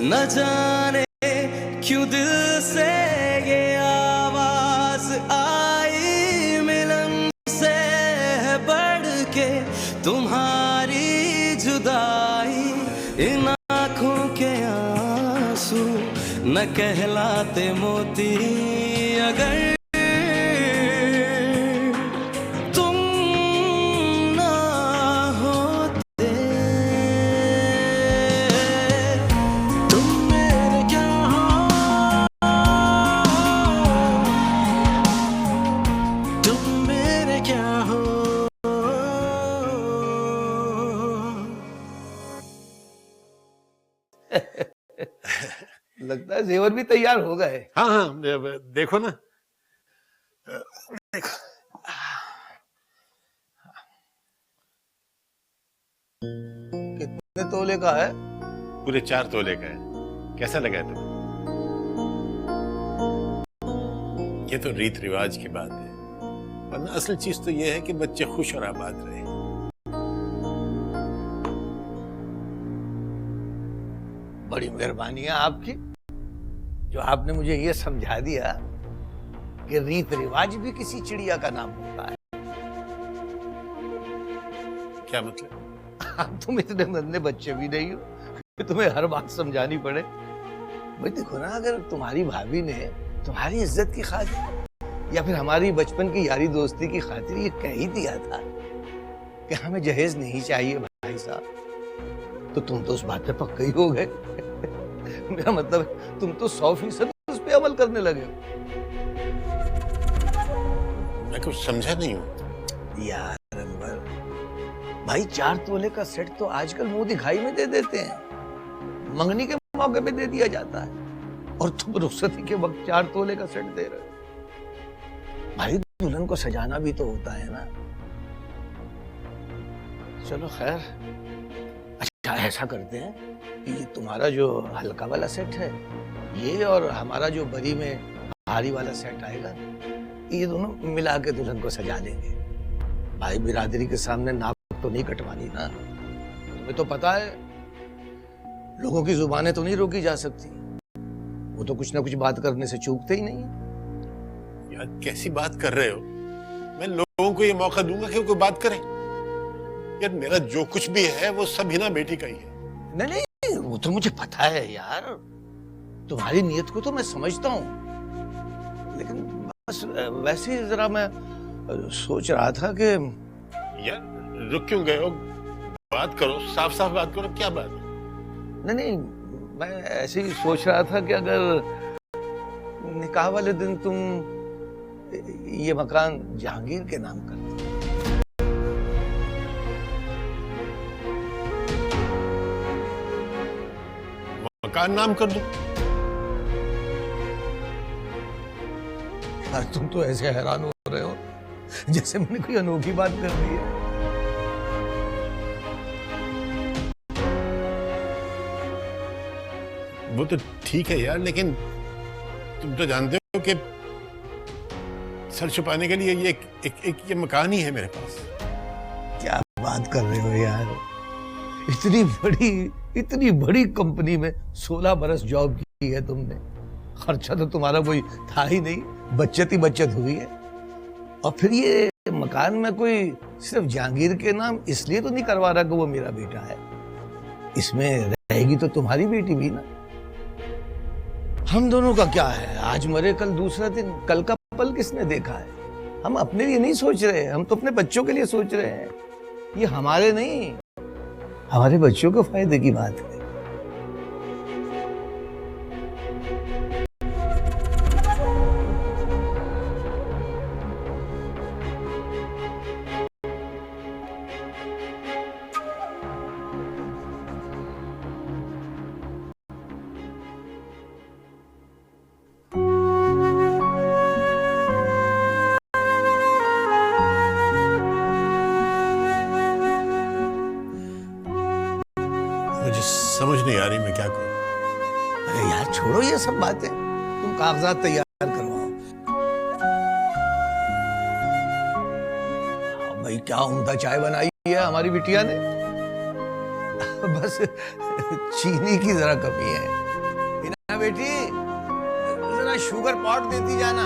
न जाने क्यों दिल से ये आवाज आई, मिलन से है बढ़ के तुम्हारी जुदाई। इन आँखों के आंसू न कहलाते मोती, अगर तुम ना होते। तुम मेरे क्या हो, तुम मेरे क्या हो। लगता है जेवर भी तैयार हो गए। हाँ हाँ, देखो ना, देखो। कितने तोले का है? पूरे 4 तोले का है। कैसा लगा है तुम्हें? ये तो रीत रिवाज की बात है, वरना असल चीज तो ये है कि बच्चे खुश और आबाद रहे। बड़ी मेहरबानी है आपकी, जो आपने मुझे ये समझा दिया कि रीत रिवाज भी किसी चिड़िया का नाम होता है। क्या मतलब? तुम इतने नन्हे बच्चे भी नहीं हो कि तुम्हें हर बात समझानी पड़े। भाई देखो ना, अगर तुम्हारी भाभी ने तुम्हारी इज्जत की खातिर या फिर हमारी बचपन की यारी दोस्ती की खातिर ये कह ही दिया था कि हमें जहेज नहीं चाहिए भाई साहब, तो तुम तो उस बात पे पक्के ही हो गए। मेरा मतलब तुम तो 100% उस पे अमल करने लगे हो। मैं कुछ समझा नहीं हूँ यार अनवर भाई, 4 तोले का सेट तो आजकल मुंह दिखाई में दे देते हैं, मंगनी के मौके पे दे दिया जाता है, और तुम रुखसती के वक्त 4 तोले का सेट दे रहे हो। भाई दुल्हन को सजाना भी तो होता है ना। चलो खैर, अच्छा ऐसा करते हैं कि ये तुम्हारा जो हल्का वाला सेट है ये, और हमारा जो बरी में भारी वाला सेट आएगा, ये दोनों मिला के दुल्हन को सजा देंगे। भाई बिरादरी के सामने नाक तो नहीं कटवानी ना। तुम्हें तो पता है लोगों की जुबानें तो नहीं रोकी जा सकती, वो तो कुछ ना कुछ बात करने से चूकते ही नहीं है। यार कैसी बात कर रहे हो? मैं लोगों को ये मौका दूंगा कि वो कोई बात करें? यार मेरा जो कुछ भी है वो सब हिना बेटी का ही है। नहीं नहीं, वो तो मुझे पता है यार, तुम्हारी नीयत को तो मैं समझता हूँ, लेकिन बस वैसे ही जरा मैं सोच रहा था कि यार रुक क्यों गए हो? बात करो, साफ साफ बात करो, क्या बात है? नहीं नहीं, मैं ऐसे ही सोच रहा था कि अगर निकाह वाले दिन तुम ये मकान जहांगीर के नाम कर दो। मकान नाम कर दो? यार तुम तो ऐसे हैरान हो रहे हो जैसे मैंने कोई अनोखी बात कर दी है। वो तो ठीक है यार, लेकिन तुम तो जानते हो कि सर छुपाने के लिए ये मकान ही है मेरे पास। क्या बात कर रहे हो यार, इतनी बड़ी कंपनी में 16 बरस जॉब की है तुमने, खर्चा तो तुम्हारा कोई था ही नहीं, बचत ही बचत हुई है। और फिर ये मकान में कोई सिर्फ जहांगीर के नाम इसलिए तो नहीं करवा रहा कि वो मेरा बेटा है, इसमें रहेगी तो तुम्हारी बेटी भी ना। हम दोनों का क्या है, आज मरे कल दूसरा दिन, कल का पल किसने देखा है। हम अपने लिए नहीं सोच रहे, हम तो अपने बच्चों के लिए सोच रहे हैं। ये हमारे नहीं, हमारे बच्चों को फायदे की बात है। मुझे समझ नहीं आ रही मैं क्या करूं। अरे यार छोड़ो ये सब बातें, तुम कागजात तैयार करवाओ। भाई क्या उम्दा चाय बनाई है हमारी बिटिया ने, बस चीनी की जरा कमी है। बेटी, जरा शुगर पॉट देती जाना।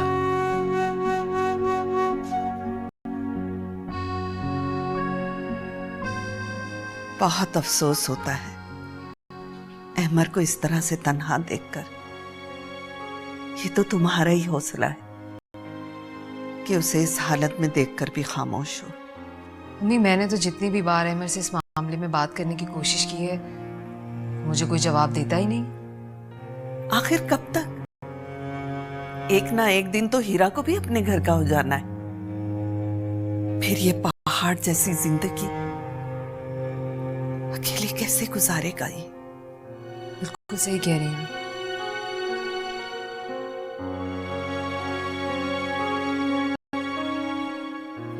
बहुत अफसोस होता है अहमर को इस तरह से तन्हा देखकर। ये तो तुम्हारा ही हौसला है कि उसे इस हालत में देखकर भी खामोश हो। मम्मी, मैंने तो जितनी भी बार अहमर से इस मामले में बात करने की कोशिश की है, मुझे कोई जवाब देता ही नहीं। आखिर कब तक? एक ना एक दिन तो हीरा को भी अपने घर का हो जाना है। फिर ये पहाड़ जैसी जिंदगी अकेले कैसे गुजारेगा ये? बिल्कुल सही कह रही हूँ।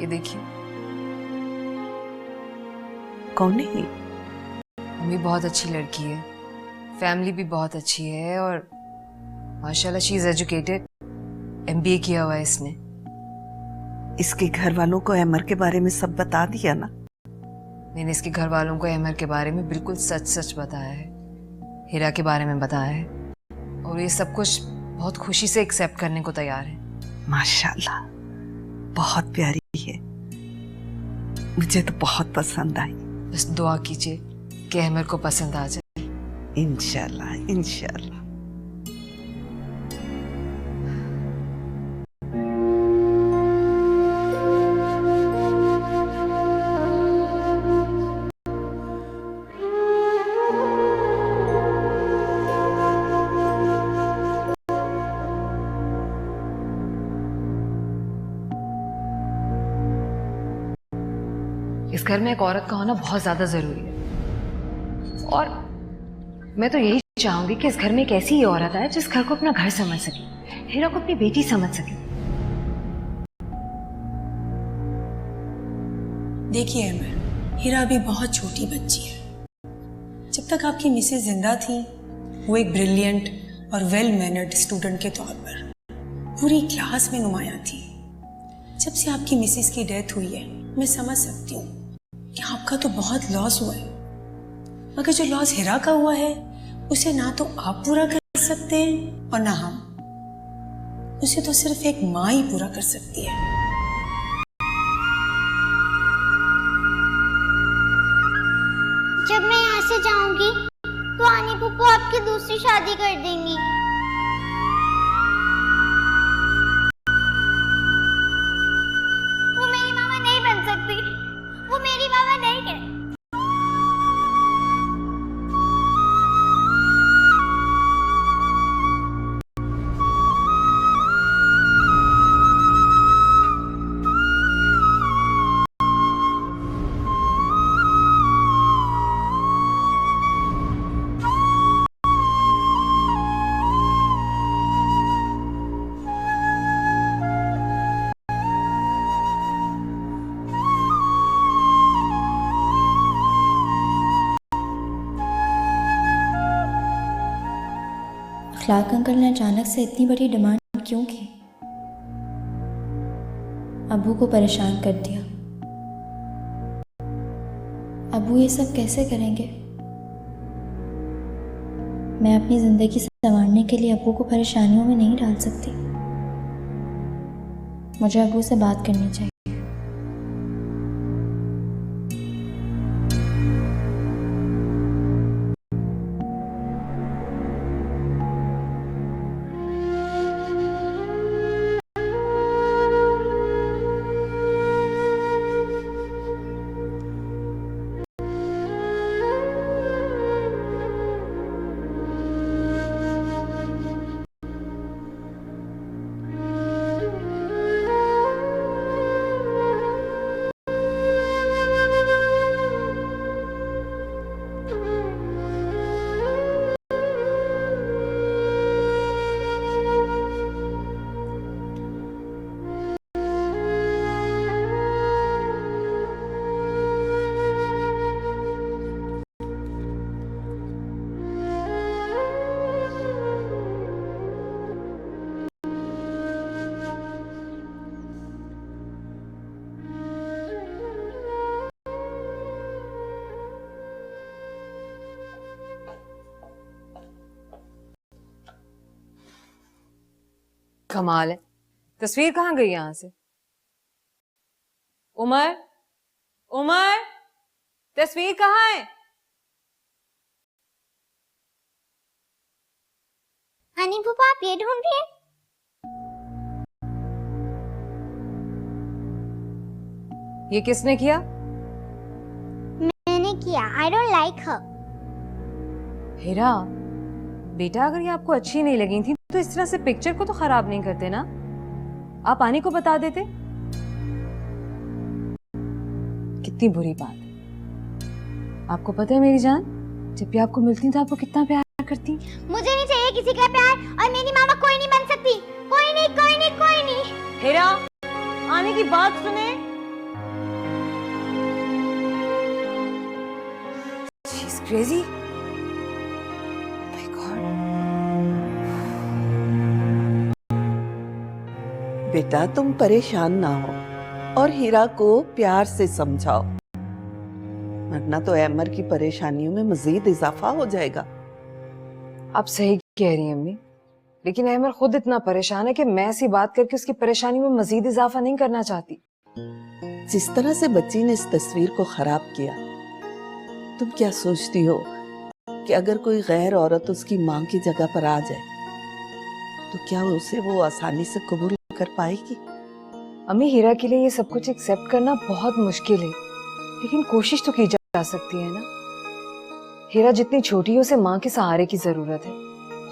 ये देखिए। कौन है ये? मम्मी, बहुत अच्छी लड़की है, फैमिली भी बहुत अच्छी है और माशाल्लाह शी इज एजुकेटेड, MBA किया हुआ है इसने। इसके घर वालों को अहमर के बारे में सब बता दिया ना? मैंने इसके घर वालों को अहमर के बारे में बिल्कुल सच सच बताया है, हीरा के बारे में बताया है, और ये सब कुछ बहुत खुशी से एक्सेप्ट करने को तैयार है। माशाल्लाह, बहुत प्यारी है, मुझे तो बहुत पसंद आई। बस दुआ कीजिए कि अहमर को पसंद आ जाए। इंशाल्लाह इंशाल्लाह। इस घर में एक औरत का होना बहुत ज्यादा जरूरी है, और मैं तो यही चाहूंगी कि इस घर में एक ऐसी ही औरत आए जिस घर को अपना घर समझ सके, हीरा को अपनी बेटी समझ सके। देखिए अमर, हीरा अभी बहुत छोटी बच्ची है। जब तक आपकी मिसेज जिंदा थी, वो एक ब्रिलियंट और वेल मैनर्ड स्टूडेंट के तौर पर पूरी क्लास में नुमाया थी। जब से आपकी मिसेज की डेथ हुई है, मैं समझ सकती हूँ कि आपका तो बहुत लॉस हुआ है, मगर जो लॉस हीरा का हुआ है उसे ना तो आप पूरा कर सकते हैं और ना हम। उसे तो सिर्फ एक माँ ही पूरा कर सकती है। जब मैं यहाँ से जाऊंगी तो आनी पुप्पो आपकी दूसरी शादी कर देंगी। वो मेरी मामा नहीं बन सकती, वो मेरी मामा नहीं है। अखलाक अंकल ने अचानक से इतनी बड़ी डिमांड क्यों की? अबू को परेशान कर दिया। अबू ये सब कैसे करेंगे? मैं अपनी जिंदगी संवारने के लिए अबू को परेशानियों में नहीं डाल सकती। मुझे अबू से बात करनी चाहिए। कमाल है, तस्वीर कहाँ गई यहाँ से? उमर, उमर, तस्वीर कहाँ है? हनी फूफा आप ये ढूंढ रही हैं? ये किसने किया? मैंने किया। आई डोंट लाइक हर। हीरा बेटा, अगर ये आपको अच्छी नहीं लगी थी तो इस तरह से पिक्चर को तो खराब नहीं करते ना। आप आनी को बता देते। कितनी बुरी बात है। आपको पता है मेरी जान, जब भी आपको मिलती तो आपको कितना प्यार करती। मुझे नहीं चाहिए किसी का प्यार, और मेरी मामा कोई नहीं बन सकती। कोई नहीं, कोई नहीं, कोई नहीं। हीरा, आने की बात सुने। She's crazy. My God. बेटा तुम परेशान ना हो और हीरा को प्यार से समझाओ, वरना तो एमर की परेशानियों में मजीद इजाफा हो जाएगा। आप सही कह रही हैं अम्मी, लेकिन अहमर खुद इतना परेशान है कि मैं ऐसी बात करके उसकी परेशानी में मजीद इजाफा नहीं करना चाहती। जिस तरह से बच्ची ने इस तस्वीर को खराब किया, तुम क्या सोचती हो कि अगर कोई गैर औरत उसकी मां की जगह पर आ जाए तो क्या उसे वो आसानी से कबूल कर पाएगी? अम्मी, हीरा के लिए ये सब कुछ एक्सेप्ट करना बहुत मुश्किल है, लेकिन कोशिश तो की जा सकती है ना। हीरा जितनी छोटी है उसे माँ के सहारे की जरूरत है।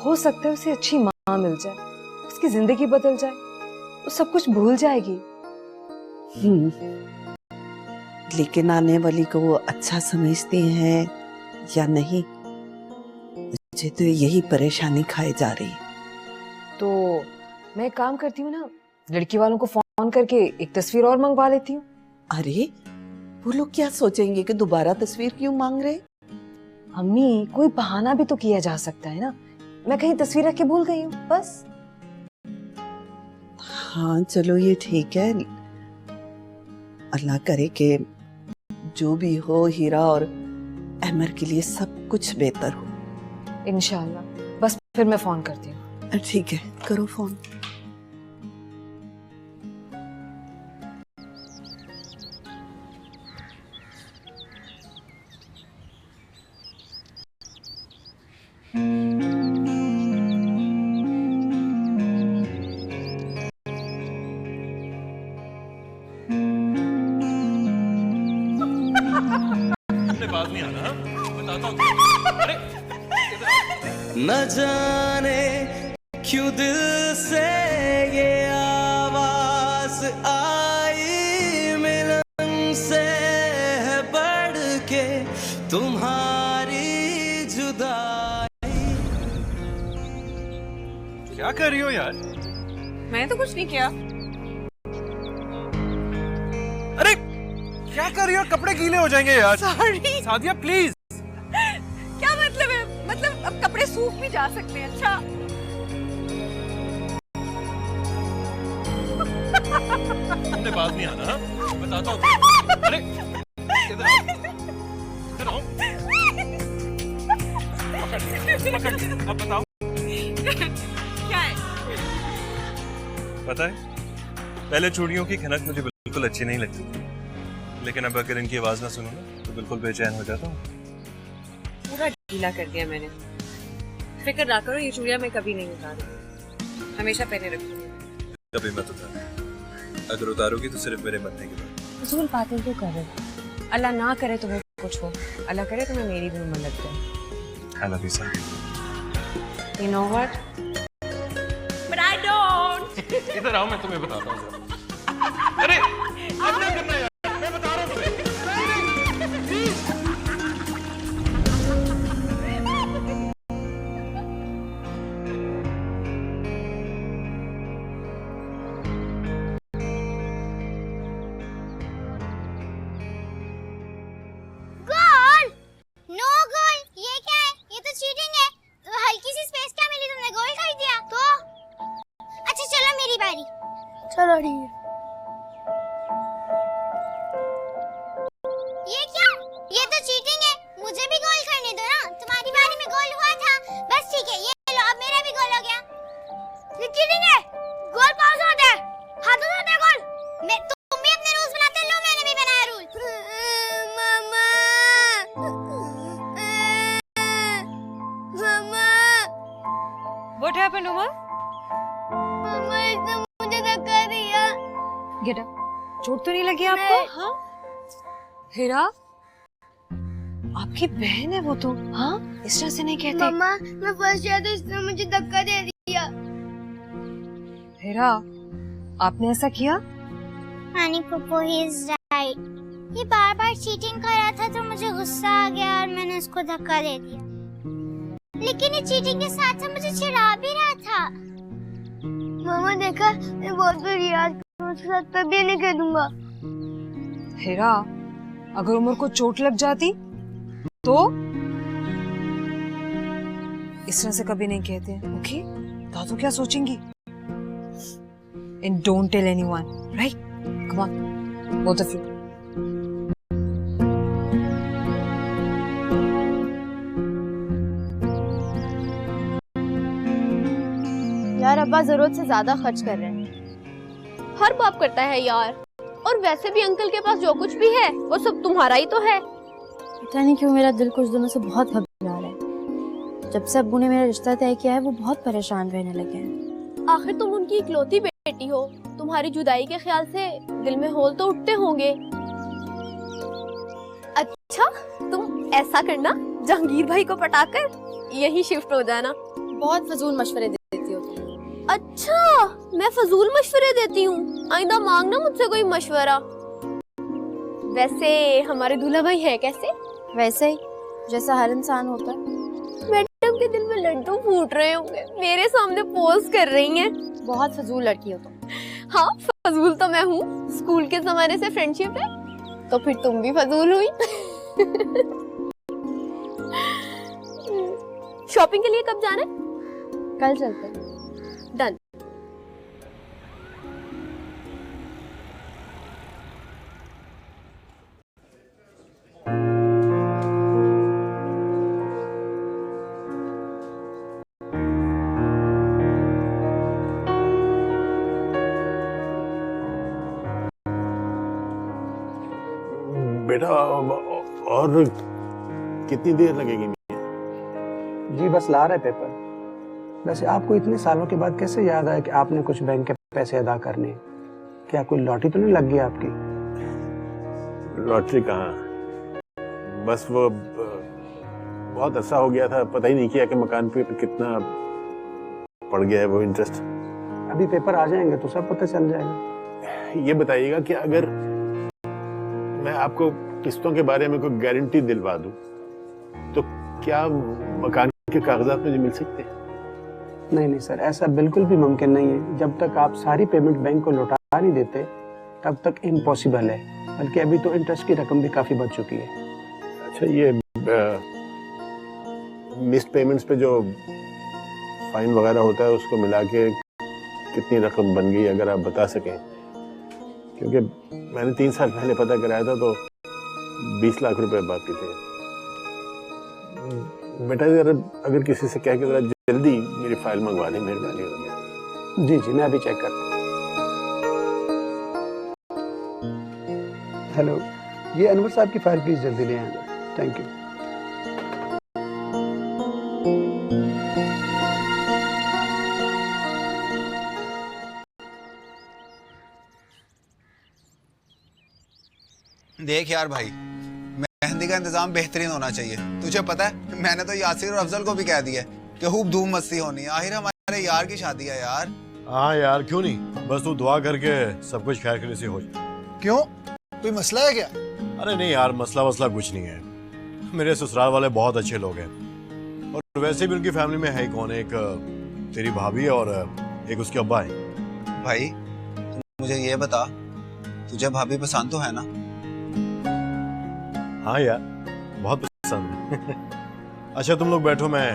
हो सकता है उसे अच्छी माँ मिल जाए, उसकी जिंदगी बदल जाए, वो सब कुछ भूल जाएगी। लेकिन आने वाली को वो अच्छा समझती हैं या नहीं, मुझे तो यही परेशानी खाई जा रही है। तो मैं एक काम करती हूँ ना, लड़की वालों को फोन करके एक तस्वीर और मंगवा लेती हूँ। अरे वो लोग क्या सोचेंगे कि दोबारा तस्वीर क्यों मांग रहे? अम्मी, कोई बहाना भी तो किया जा सकता है ना। मैं कहीं तस्वीर रख के भूल गई हूँ, बस। हाँ चलो ये ठीक है। अल्लाह करे कि जो भी हो हीरा और अहमर के लिए सब कुछ बेहतर हो। इंशाल्लाह। बस फिर मैं फोन करती हूँ। ठीक है, करो फोन। बात नहीं आना, बताता हूँ। अरे न जाने क्यों दिल से ये आवाज आई, मिलन से है बढ़ के तुम्हारी जुदाई। क्या कर रही हो यार? मैं तो कुछ नहीं किया। अरे क्या कर रही हो? कपड़े गीले हो जाएंगे यार। Sorry Sadia please. क्या मतलब है? मतलब अब कपड़े सूख भी जा सकते हैं। अच्छा तुमने बात नहीं आना, बताता हूँ। अरे इधर आओ, इधर आओ। पकड़, अब बताओ क्या है? पता है, पहले चूड़ियों की खनक मुझे बिल्कुल अच्छी नहीं लगती थी, लेकिन अब अगर इनकी आवाज ना सुनो ना तो बिल्कुल बेचैन हो जाता हूँ। पूरा ढीला कर दिया मैंने। फिक्र ना करो, ये चूड़ियां मैं कभी नहीं उतारूंगी, हमेशा पहने रखूंगी। कभी मत उतारो, अगर उतारोगी तो सिर्फ मेरे मरने के बाद। फजूल बातें क्यों कर रहे हो? अल्लाह ना करे तुम्हें कुछ हो, अल्लाह करे तुम्हें मेरी भी उम्र लग जाए। I love you, son. You know what? But I don't. इधर आओ, मैं तुम्हें बताता हूँ। अरे अब क्या करना है यार, मैं बता रहा हूँ तुम्हें। गोल, नो गोल। ये क्या है? ये तो चीटिंग है। हल्की सी स्पेस क्या मिली तुमने, गोल कर दिया तो। अच्छा चलो मेरी बारी। चलो ठीक है। ये क्या? ये तो चीटिंग है। मुझे भी गोल करने दो ना, तुम्हारी बारी में गोल हुआ था। बस ठीक है, ये लो, अब मेरा भी गोल हो गया। ये चीटिंग है। What happened, Umar? मम्मा इसने मुझे धक्का दिया। Get up. चोट तो नहीं लगी आपको? हाँ? हीरा, आपकी बहन है वो तो, हाँ? इस तरह से नहीं कहते। मम्मा मैं फंस गया तो इसने मुझे धक्का दे दिया। हीरा, आपने ऐसा किया? Honey Popo, he is right. ये बार बार चीटिंग कर रहा था तो मुझे गुस्सा आ गया और मैंने उसको धक्का दे दिया। लेकिन ये चीटिंग के साथ साथ मुझे चिढ़ा भी रहा था। मामा देखा, मैं बहुत बुरी आज उसके साथ कभी नहीं खेलूंगा। हीरा, अगर उमर को चोट लग जाती तो इस तरह से कभी नहीं कहते, ओके? दादू क्या सोचेंगी? And don't tell anyone, right? Come on, both of you. यार अब्बा जरूरत से ज्यादा खर्च कर रहे हैं। हर बाप करता है यार। और वैसे भी अंकल के पास जो कुछ भी है वो सब तुम्हारा ही तो है। पता नहीं क्यों मेरा दिल कुछ दिनों से बहुत घबरा रहा है। जब से अब्बू ने मेरा रिश्ता तय किया है वो बहुत परेशान रहने लगे हैं। आखिर तुम उनकी इकलौती बेटी हो, तुम्हारी जुदाई के ख्याल से दिल में होल तो उठते होंगे। अच्छा, तुम ऐसा करना, जहांगीर भाई को पटाकर यही शिफ्ट हो जाना। बहुत फजूल मशवरे देती हो तुम। अच्छा, मैं फजूल मशवरे देती हूँ? आइंदा मांगना मुझसे कोई मशवरा। वैसे हमारे दूल्हा भाई है कैसे? वैसे ही जैसा हर इंसान होता है। मैडम के दिल में लड्डू फूट रहे होंगे, मेरे सामने पोज कर रही हैं। बहुत फजूल लड़की हो तुम। हाँ, फजूल तो मैं हूँ। स्कूल के जमाने से फ्रेंडशिप है, तो फिर तुम भी फजूल हुई। शॉपिंग के लिए कब जाना है? कल चलते हैं। डन। बेटा और कितनी देर लगेगी? जी बस ला रहे पेपर। वैसे आपको इतने सालों के बाद कैसे याद आया कि आपने कुछ बैंक के पैसे अदा करने? क्या कोई लॉटरी तो नहीं लग गई आपकी? लॉटरी कहाँ, बस वो बहुत अरसा हो गया था, पता ही नहीं किया कि मकान पे कितना पड़ गया है वो इंटरेस्ट। अभी पेपर आ जाएंगे तो सब पता चल जाएगा। ये बताइएगा कि अगर मैं आपको किस्तों के बारे में कोई गारंटी दिलवा दूं तो क्या मकान के कागजात मुझे मिल सकते हैं? नहीं सर, ऐसा बिल्कुल भी मुमकिन नहीं है। जब तक आप सारी पेमेंट बैंक को लौटा नहीं देते तब तक इम्पॉसिबल है। बल्कि अभी तो इंटरेस्ट की रकम भी काफी बढ़ चुकी है। अच्छा, ये मिस्ड पेमेंट्स पे जो फाइन वगैरह होता है उसको मिला के कितनी रकम बन गई, अगर आप बता सकें? क्योंकि मैंने 3 साल पहले पता कराया था तो 20 लाख रुपए बाकी थे। बेटा अगर किसी से कह के जरा जल्दी मेरी फाइल मंगवा दें, मेहरबानी होगी। जी मैं अभी चेक करता हूँ। हेलो, ये अनवर साहब की फाइल प्लीज जल्दी ले आना। Thank you. देख यार भाई, मेहंदी का इंतजाम बेहतरीन होना चाहिए। तुझे पता है मैंने तो यासिर और अफजल को भी कह दिया कि खूब धूम मस्ती होनी है। आखिर हमारे यार की शादी है यार। हाँ यार, क्यों नहीं, बस तू दुआ करके सब कुछ खैर खैर से हो जाए। क्यों, कोई मसला है क्या? अरे नहीं यार, मसला कुछ नहीं है। मेरे ससुराल वाले बहुत अच्छे लोग हैं और वैसे भी उनकी फैमिली में है कौन, एक तेरी भाभी है और एक उसके अब्बा है। भाई मुझे ये बता, तुझे भाभी पसंद तो है ना? हाँ यार, बहुत पसंद है। अच्छा तुम लोग बैठो, मैं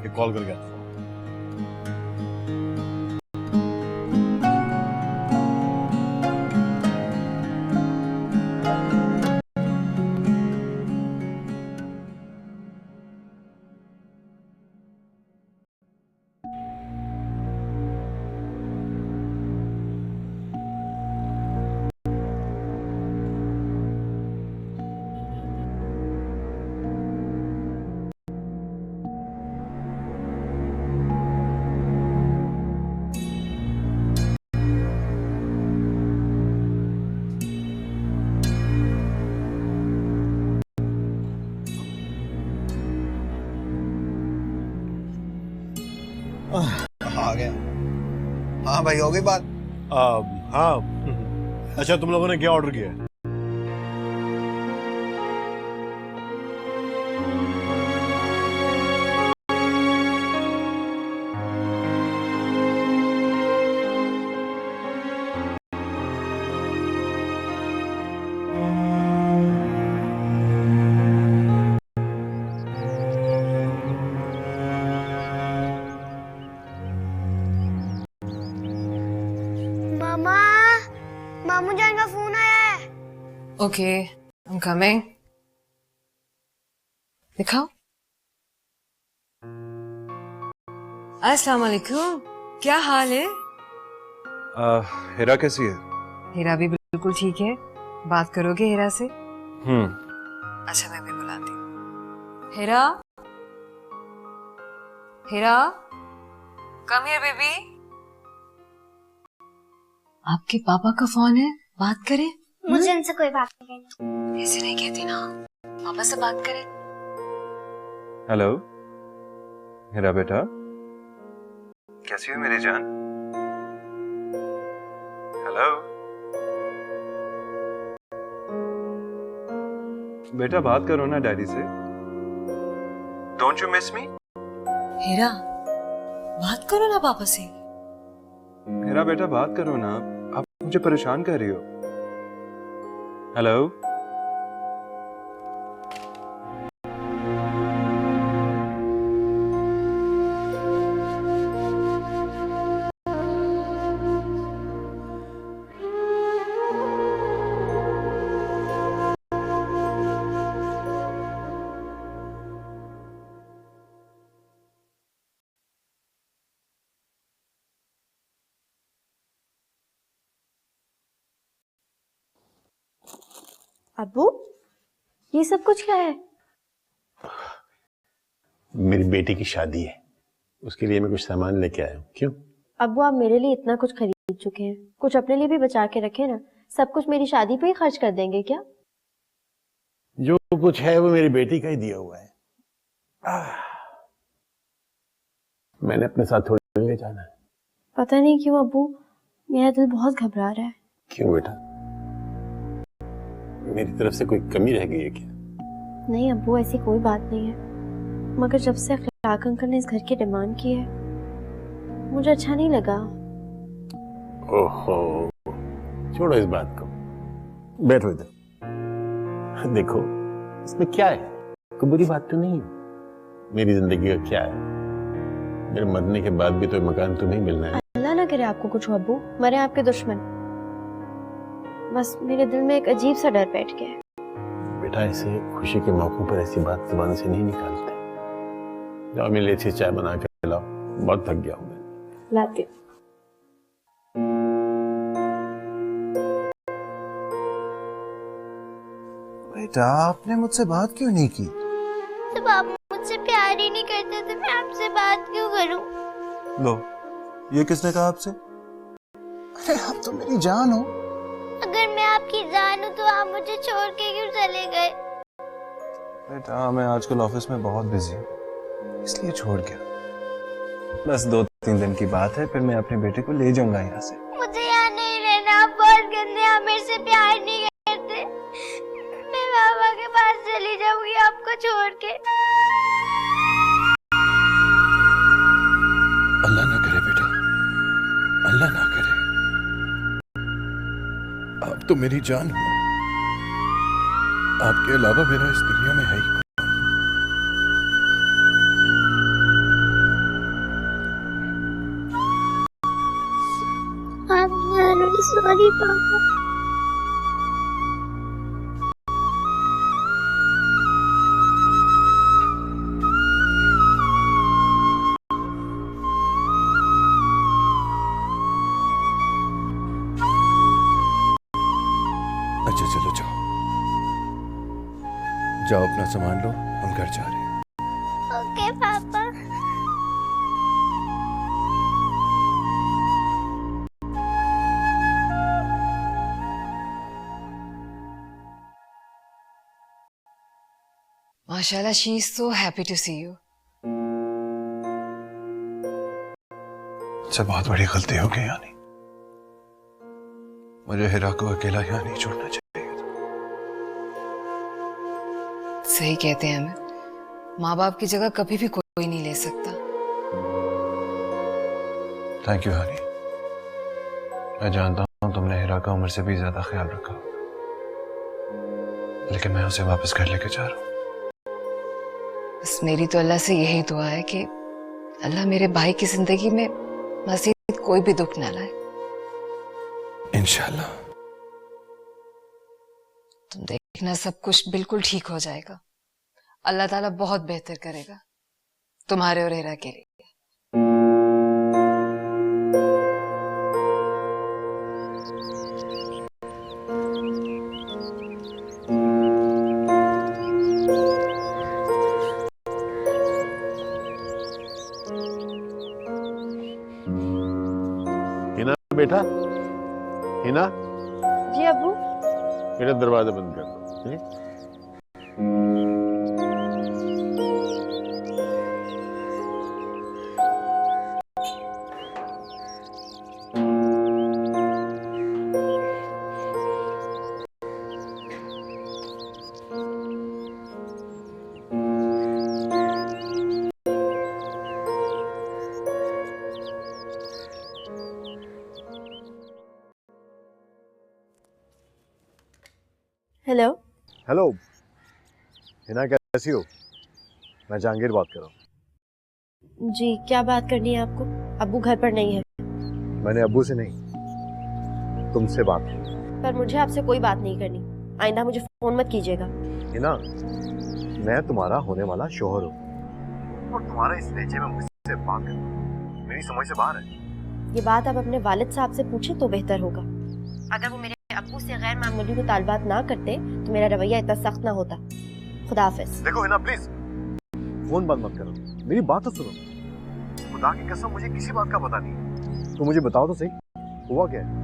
एक कॉल करके आता हूँ। आ गया। हाँ भाई, हो गई बात? हाँ। अच्छा, तुम लोगों ने क्या ऑर्डर किया है? मामा, मामू जान का फोन आया है। Okay, I'm coming. दिखाओ। अस्सलाम वालेकुम, क्या हाल है? हिरा कैसी है? हीरा भी बिल्कुल ठीक है। बात करोगे हीरा से? अच्छा, मैं भी बुलाती हूँ। हीरा, हीरा, कम हियर बेबी। आपके पापा का फोन है, बात करें? मुझे इनसे कोई बात नहीं करनी। ऐसे नहीं कहती ना, पापा से बात करें। हेलो हिरा बेटा, कैसी हो मेरी जान? हेलो बेटा, बात करो ना डैडी से। Don't you miss me? Heera, बात करो ना पापा से। हिरा बेटा, बात करो ना, आप मुझे परेशान कर रही हो। हेलो अब्बू, ये सब कुछ क्या है? मेरी बेटी की शादी है, उसके लिए मैं कुछ सामान लेके आया हूँ। क्यों? अब्बू, आप मेरे लिए इतना कुछ खरीद चुके हैं, कुछ अपने लिए भी बचा के रखे ना। सब कुछ मेरी शादी पे ही खर्च कर देंगे क्या? जो कुछ है वो मेरी बेटी का ही दिया हुआ है। मैंने अपने साथ थोड़ी ले जाना है। पता नहीं क्यों अब्बू, मेरा दिल बहुत घबरा रहा है। क्यों बेटा, मेरी तरफ से कोई कमी रह गई है क्या? नहीं अब्बू, ऐसी कोई बात नहीं है, मगर जब से अखलाक अंकल ने इस घर की डिमांड की है, मुझे अच्छा नहीं लगा। ओहो, छोड़ो इस बात को, बैठो इधर। देखो, इसमें क्या है? कोई बुरी बात तो नहीं है। मेरी जिंदगी का क्या है? मेरे मरने के बाद भी तो मकान तुम्हें ही मिलना है। अल्लाह ना करे आपको कुछ हो अब्बू, मरे आपके दुश्मन। बस मेरे दिल में एक अजीब सा डर बैठ गया है। बेटा, ऐसे खुशी के मौकों पर ऐसी बात जुबान से नहीं निकालते। जाओ, मेरे लिए अच्छी चाय बना के लाओ, बहुत थक गया हूं मैं। लाती हूँ। बेटा, आपने मुझसे बात क्यों नहीं की? जब आप मुझसे प्यार ही नहीं करते तो मैं आपसे बात क्यों करूं? लो, ये किसने कहा आपसे? अरे आप तो मेरी जान हो। अगर मैं आपकी जान हूं तो आप मुझे छोड़ के क्यों चले गए? बेटा, मैं आजकल ऑफिस में बहुत बिजी हूँ, इसलिए छोड़ गया। बस 2-3 दिन की बात है, फिर मैं अपने बेटे को ले जाऊंगा यहाँ से। मुझे यहाँ नहीं रहना, आप बहुत गंदे, आप मेरे से प्यार नहीं करते। मैं बाबा के पास चली जाऊंगी आपको छोड़ के। अल्लाह ना करे बेटा, अल्लाह ना करे। आप तो मेरी जान हो, आपके अलावा मेरा इस दुनिया में है ही कौन? सॉरी पापा। अच्छा चलो जाओ, जाओ अपना सामान लो, हम घर जा रहे हैं। ओके पापा। Mashallah, she is so happy to see you. मुझसे बहुत बड़ी गलती हो गई यानी। मुझे हिरा को अकेला यहाँ नहीं छोड़ना चाहिए। सही कहते हैं हमें, माँ बाप की जगह कभी भी कोई नहीं ले सकता। Thank you Honey. मैं जानता हूँ तुमने हिरा का उम्र से भी ज्यादा ख्याल रखा, लेकिन मैं उसे वापस घर लेके जा रहा हूँ। बस मेरी तो अल्लाह से यही दुआ है कि अल्लाह मेरे भाई की जिंदगी में मज़ीद कोई भी दुख न लाए। इंशाल्लाह। तुम देखना, सब कुछ बिल्कुल ठीक हो जाएगा। अल्लाह ताला बहुत बेहतर करेगा तुम्हारे और हिरा के लिए। हिना बेटा, हिना, जी अब्बू। मेरा दरवाजा बंद कर दो। ठीक? हेलो। हेलो हिना, कैसी हो? मैं जहांगीर बात कर रहा हूँ। जी, क्या बात करनी है आपको? अब्बू घर पर नहीं है। मैंने अब्बू से नहीं, तुमसे बात की। पर मुझे आपसे कोई बात नहीं करनी। आइंदा मुझे फोन मत कीजिएगा। हिना, मैं तुम्हारा होने वाला शौहर हूँ और तुम्हारा इस लहजे में मुझसे बात करना मेरी समझ से बाहर है। ये बात आप अपने वालिद साहब से पूछे तो बेहतर होगा। अगर वो मेरे अब्बू से गैर मामूली मुतालबात ना करते तो मेरा रवैया इतना सख्त ना होता। खुदा हाफिज। देखो हिना, प्लीज फोन बंद मत करो, मेरी बात तो सुनो। खुदा की कसम मुझे किसी बात का पता नहीं, तो मुझे बताओ तो सही, हुआ क्या है?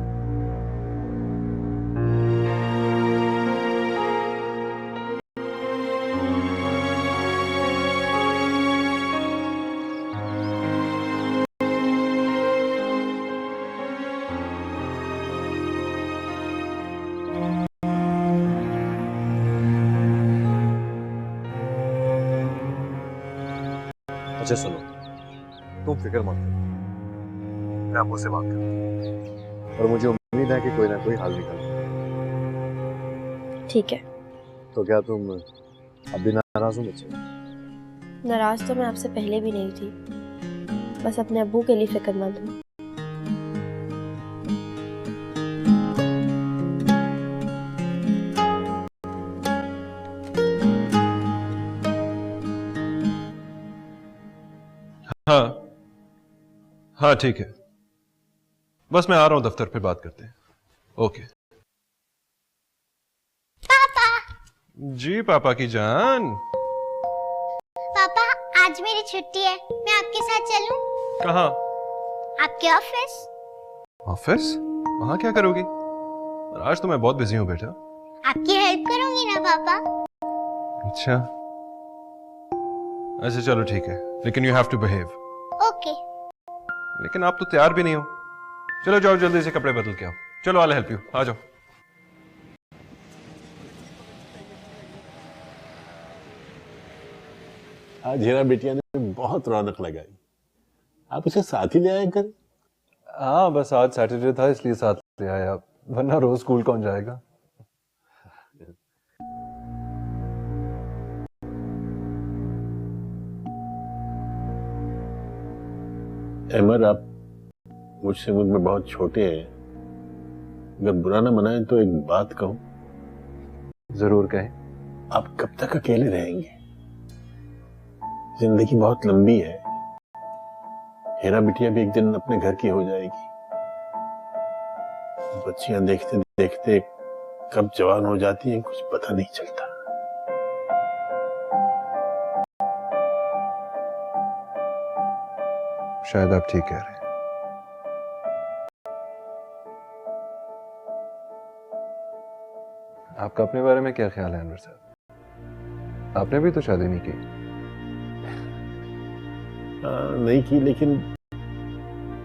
अच्छा सुनो, तुम फिक्र मत करो, मैं अब्बू से बात करूँ और मुझे उम्मीद है कि कोई ना कोई हल निकल। ठीक है। तो क्या तुम अभी नाराज हो मुझसे? नाराज तो मैं आपसे पहले भी नहीं थी, बस अपने अब्बू के लिए फिक्रमंद हूँ। हाँ हाँ ठीक है, बस मैं आ रहा हूं दफ्तर, फिर बात करते हैं। ओके। पापा। जी पापा की जान। पापा, आज मेरी छुट्टी है, मैं आपके साथ चलूं? कहाँ? आपके ऑफिस। ऑफिस? वहां क्या करोगी? आज तो मैं बहुत बिजी हूँ बेटा। आपकी हेल्प करूंगी ना पापा? अच्छा अच्छा, चलो ठीक है, लेकिन you have to behave. Okay. लेकिन आप तो तैयार भी नहीं हो। चलो जाओ जल्दी से कपड़े बदल के आओ। चलो आई हेल्प यू, आ जाओ। आज हीरा बिटिया ने बहुत रौनक लगाई, आप उसे साथ ही ले आए घर? हाँ, बस आज सैटरडे था इसलिए साथ ले आया, वरना रोज स्कूल कौन जाएगा। अहमद, आप मुझसे मुझ में बहुत छोटे हैं, अगर बुरा ना मनाएं तो एक बात कहूं। जरूर कहें। आप कब तक अकेले रहेंगे? जिंदगी बहुत लंबी है, हीरा बिटिया भी एक दिन अपने घर की हो जाएगी। बच्चियां देखते देखते कब जवान हो जाती हैं कुछ पता नहीं चलता। शायद आप ठीक कह रहे हैं। आपका अपने बारे में क्या ख्याल है अनवर साहब? आपने भी तो शादी नहीं की। नहीं की, लेकिन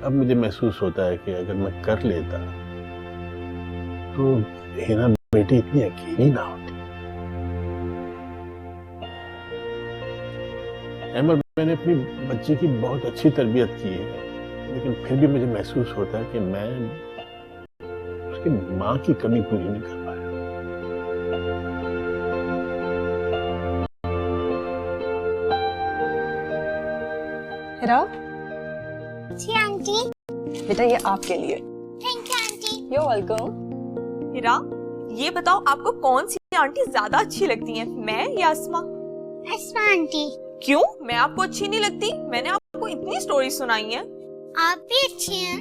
अब मुझे महसूस होता है कि अगर मैं कर लेता तो हिना बेटी इतनी अकेली ना होती। अहमद, मैंने अपनी बच्ची की बहुत अच्छी तरबियत की है, लेकिन फिर भी मुझे महसूस होता है कि मैं उसकी माँ की कमी पूरी नहीं कर पाया। हिरा, जी आंटी। बेटा ये आपके लिए। Thank you aunty. You're welcome। हिरा, ये बताओ आपको कौन सी आंटी ज्यादा अच्छी लगती हैं, मैं या अस्मा? अस्मा आंटी। क्यों, मैं आपको अच्छी नहीं लगती? मैंने आपको इतनी स्टोरी सुनाई है। आप भी अच्छी हैं।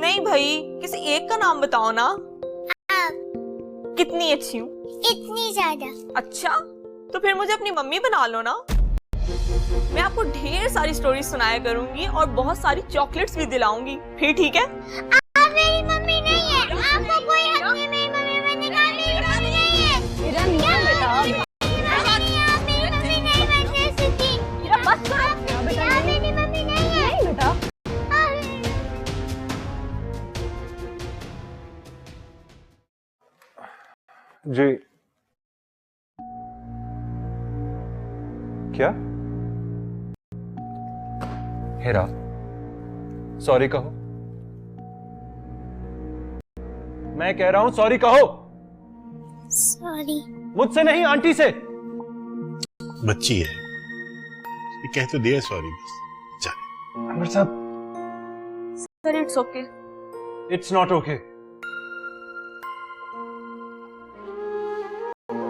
नहीं भाई, किसी एक का नाम बताओ ना। आप। कितनी अच्छी हूँ? इतनी ज्यादा। अच्छा, तो फिर मुझे अपनी मम्मी बना लो ना। मैं आपको ढेर सारी स्टोरी सुनाया करूंगी और बहुत सारी चॉकलेट्स भी दिलाऊंगी, फिर ठीक है? आप मेरी मम्मी नहीं है। आपको कोई हक नहीं मेरी मम्मी बनने का। मेरी मम्मी नहीं है। हिरा, नहीं बेटा। आप मेरी मम्मी नहीं बनने सकती। हिरा, बस करो। आप मेरी मम्मी नहीं है। नहीं बेटा। जी क्या? हेरा, सॉरी कहो। मैं कह रहा हूं सॉरी कहो। सॉरी। मुझसे नहीं, आंटी से। बच्ची है, ये कह तो दिया सॉरी बस। चले। अमर साहब। Sir it's okay. It's not okay.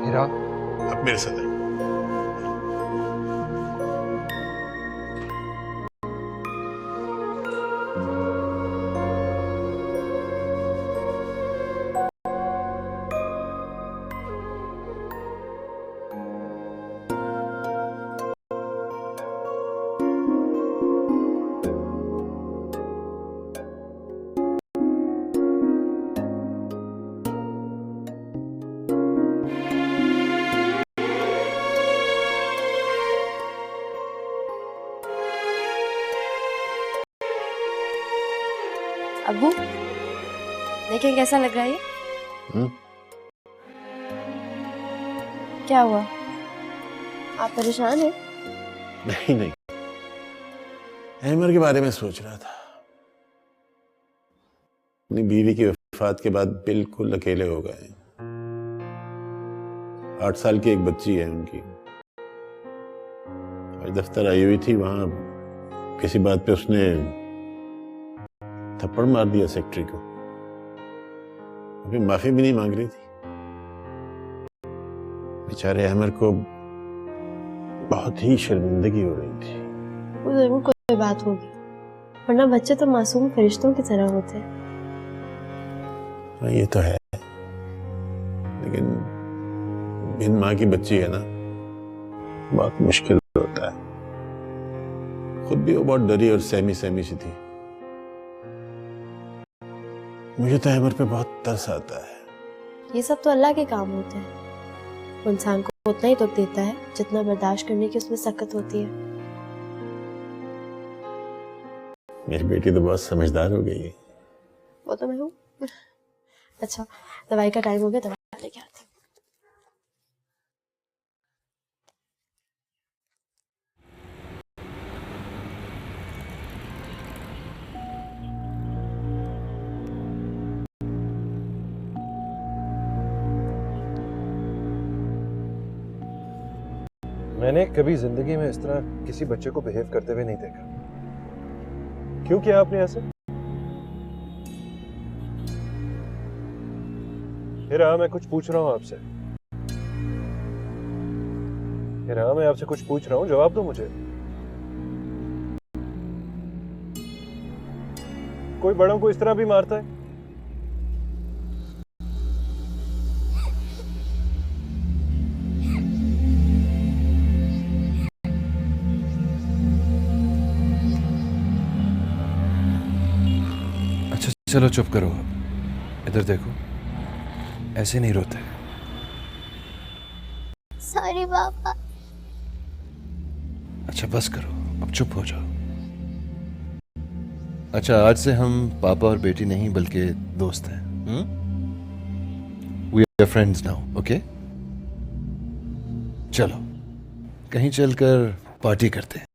Hera, अब मेरे साथ आइए। अब्बू, देखें कैसा लग रहा है ये? क्या हुआ, आप परेशान हैं? नहीं नहीं, अहमर के बारे में सोच रहा था। अपनी बीवी की वफात के बाद बिल्कुल अकेले हो गए। 8 साल की एक बच्ची है उनकी। आज दफ्तर आई हुई थी, वहां किसी बात पे उसने थप्पड़ मार दिया सेक्रेटरी को। अभी माफी भी नहीं मांग रही थी। बेचारे अहमर को बहुत ही शर्मिंदगी हो रही थी। वो जरूर कोई बात होगी, वरना बच्चे तो मासूम फरिश्तों की तरह होते हैं। हाँ ये तो है, लेकिन बिन माँ की बच्ची है ना, बहुत मुश्किल होता है। खुद भी वो बहुत डरी और सहमी सहमी सी थी। मुझे तो अहमर पे बहुत तरस आता है। ये सब तो अल्लाह के काम होते हैं। वो इंसान को उतना ही दुख देता है जितना बर्दाश्त करने की उसमें सख्त होती है। मेरी बेटी तो बहुत समझदार हो गई है। वो तो मैं हूँ। अच्छा, दवाई का टाइम हो गया, दवाई लेके आती हूँ। मैंने कभी जिंदगी में इस तरह किसी बच्चे को बिहेव करते हुए नहीं देखा। क्यों किया आपने ऐसे? हिरा, मैं कुछ पूछ रहा हूं आपसे। हिरा, मैं आपसे कुछ पूछ रहा हूं, जवाब दो मुझे। कोई बड़ों को इस तरह भी मारता है? चलो चुप करो, अब इधर देखो, ऐसे नहीं रोते। सॉरी पापा। अच्छा बस करो, अब चुप हो जाओ। अच्छा, आज से हम पापा और बेटी नहीं बल्कि दोस्त हैं। We are friends now, okay? चलो कहीं चलकर पार्टी करते हैं।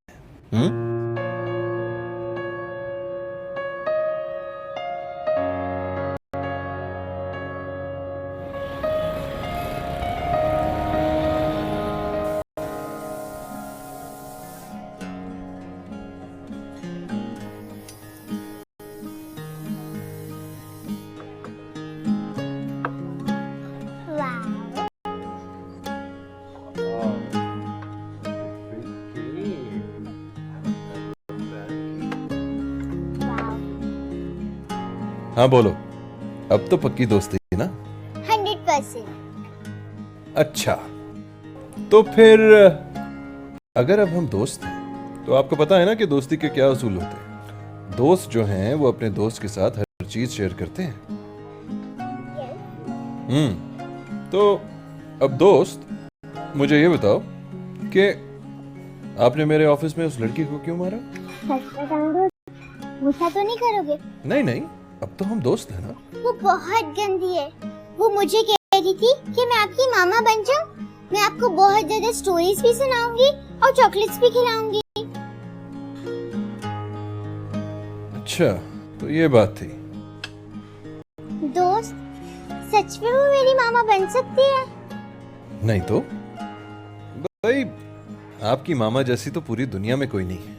हाँ बोलो, अब तो पक्की दोस्ती है ना? 100%। अच्छा, तो फिर अगर अब हम दोस्त हैं तो आपको पता है ना कि दोस्ती के क्या उसूल होते हैं। दोस्त जो हैं वो अपने दोस्त के साथ हर चीज शेयर करते हैं। तो अब दोस्त, मुझे ये बताओ कि आपने मेरे ऑफिस में उस लड़की को क्यों मारा? गुस्सा तो नहीं करोगे? नहीं नहीं, अब तो हम दोस्त हैं ना। वो बहुत गंदी है। वो मुझे कह रही थी कि मैं आपकी मामा बन जाऊं। मैं आपको बहुत ज्यादा स्टोरीज भी सुनाऊंगी और चॉकलेट्स भी खिलाऊंगी। अच्छा, तो ये बात थी। दोस्त, सच में वो मेरी मामा बन सकती है? नहीं तो भाई, आपकी मामा जैसी तो पूरी दुनिया में कोई नहीं है।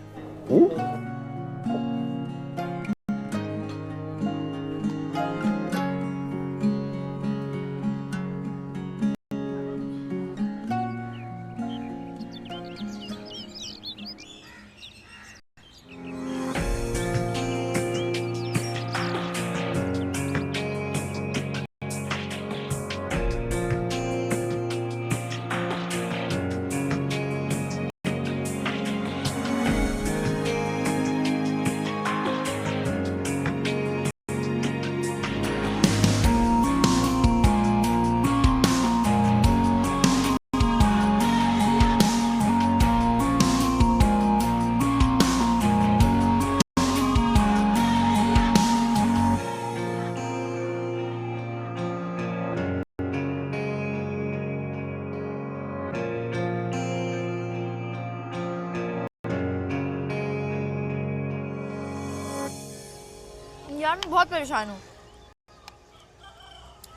यार मैं बहुत परेशान हूँ।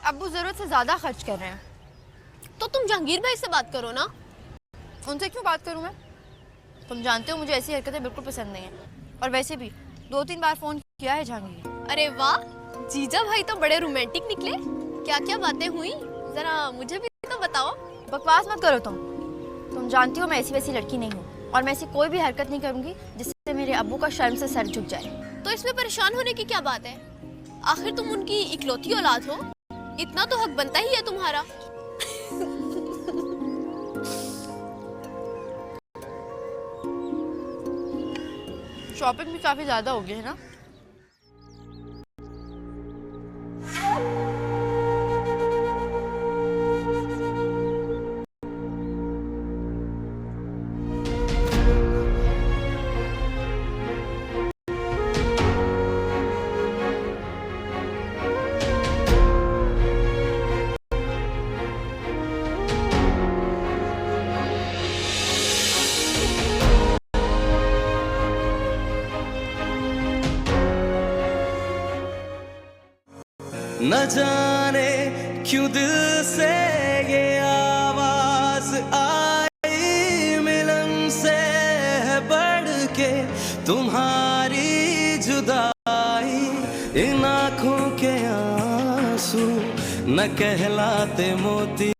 अब्बू जरूरत से ज्यादा खर्च कर रहे हैं। तो तुम जहांगीर भाई से बात करो ना। उनसे क्यों बात करूँ मैं? तुम जानते हो मुझे ऐसी हरकतें बिल्कुल पसंद नहीं है। और वैसे भी 2-3 बार फोन किया है जहांगीर। अरे वाह, जीजा भाई तो बड़े रोमांटिक निकले। क्या क्या बातें हुई, जरा मुझे भी तो बताओ। बकवास मत करो तुम जानती हो मैं ऐसी वैसी लड़की नहीं हूँ, और मैं ऐसी कोई भी हरकत नहीं करूँगी जिससे मेरे अब्बू का शर्म से सर झुक जाए। तो इसमें परेशान होने की क्या बात है? आखिर तुम उनकी इकलौती औलाद हो, इतना तो हक बनता ही है तुम्हारा। शॉपिंग भी काफी ज्यादा हो गई है ना? न जाने क्यों दिल से ये आवाज आई, मिलन से है बढ़ के तुम्हारी जुदाई। इन आँखों के आंसू न कहलाते मोती।